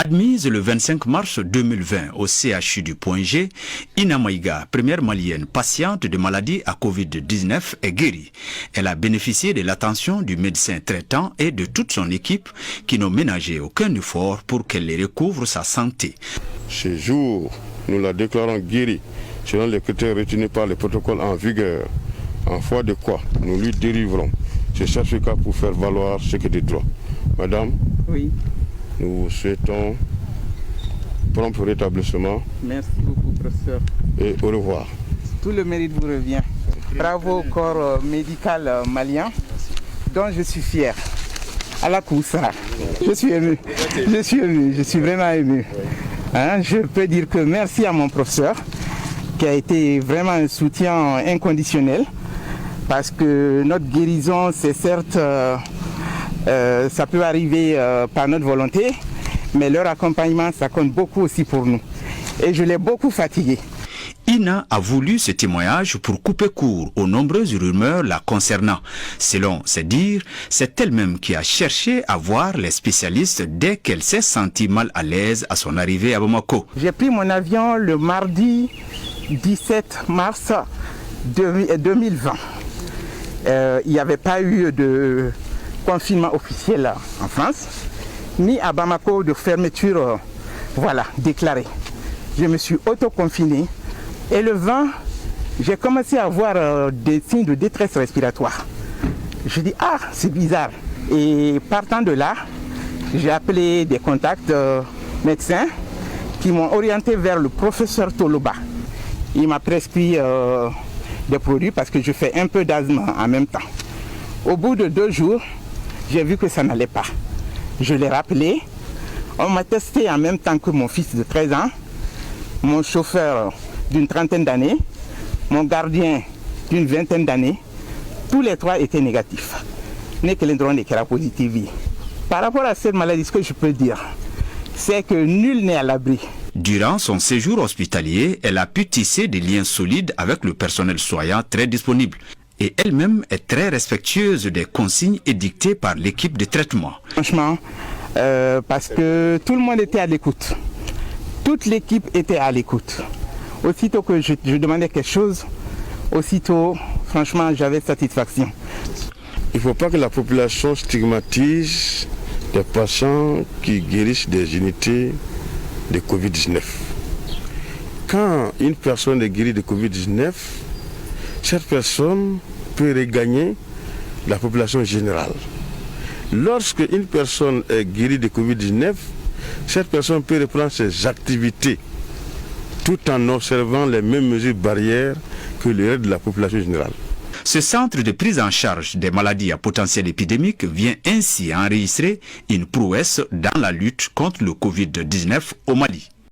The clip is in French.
Admise le 25 mars 2020 au CHU du Point G, Ina Maïga, première malienne patiente de maladie à Covid-19, est guérie. Elle a bénéficié de l'attention du médecin traitant et de toute son équipe qui n'ont ménagé aucun effort pour qu'elle recouvre sa santé. Ce jour, nous la déclarons guérie selon les critères retenus par le protocole en vigueur, en foi de quoi nous lui délivrons ce certificat pour faire valoir ce qui est de droit. Madame, oui. Nous vous souhaitons prompt rétablissement. Merci beaucoup, professeur. Et au revoir. Tout le mérite vous revient. Bravo au corps médical malien, dont je suis fier. À la Koussa. Je suis ému. Je suis vraiment ému. Hein, je peux dire que merci à mon professeur, qui a été vraiment un soutien inconditionnel, parce que notre guérison, c'est certes... ça peut arriver par notre volonté, mais leur accompagnement, ça compte beaucoup aussi pour nous. Et je l'ai beaucoup fatigué. Ina a voulu ce témoignage pour couper court aux nombreuses rumeurs la concernant. Selon ses dires, c'est elle-même qui a cherché à voir les spécialistes dès qu'elle s'est sentie mal à l'aise à son arrivée à Bamako. J'ai pris mon avion le mardi 17 mars 2020. Il n'y avait pas eu de confinement officiel en France, ni à Bamako de fermeture déclarée. Je me suis auto-confiné et le 20, j'ai commencé à avoir des signes de détresse respiratoire. Je dis, c'est bizarre. Et partant de là, j'ai appelé des contacts médecins qui m'ont orienté vers le professeur Toloba. Il m'a prescrit des produits parce que je fais un peu d'asthme en même temps. Au bout de 2 jours, j'ai vu que ça n'allait pas. Je l'ai rappelé. On m'a testé en même temps que mon fils de 13 ans, mon chauffeur d'une trentaine d'années, mon gardien d'une vingtaine d'années. Tous les 3 étaient négatifs. Par rapport à cette maladie, ce que je peux dire, c'est que nul n'est à l'abri. Durant son séjour hospitalier, elle a pu tisser des liens solides avec le personnel soignant très disponible. Et elle-même est très respectueuse des consignes édictées par l'équipe de traitement. Franchement, parce que tout le monde était à l'écoute. Toute l'équipe était à l'écoute. Aussitôt que je demandais quelque chose, aussitôt, franchement, j'avais satisfaction. Il ne faut pas que la population stigmatise des patients qui guérissent des unités de Covid-19. Quand une personne est guérie de Covid-19, cette personne peut regagner la population générale. Lorsque une personne est guérie de Covid-19, cette personne peut reprendre ses activités tout en observant les mêmes mesures barrières que le reste de la population générale. Ce centre de prise en charge des maladies à potentiel épidémique vient ainsi enregistrer une prouesse dans la lutte contre le Covid-19 au Mali.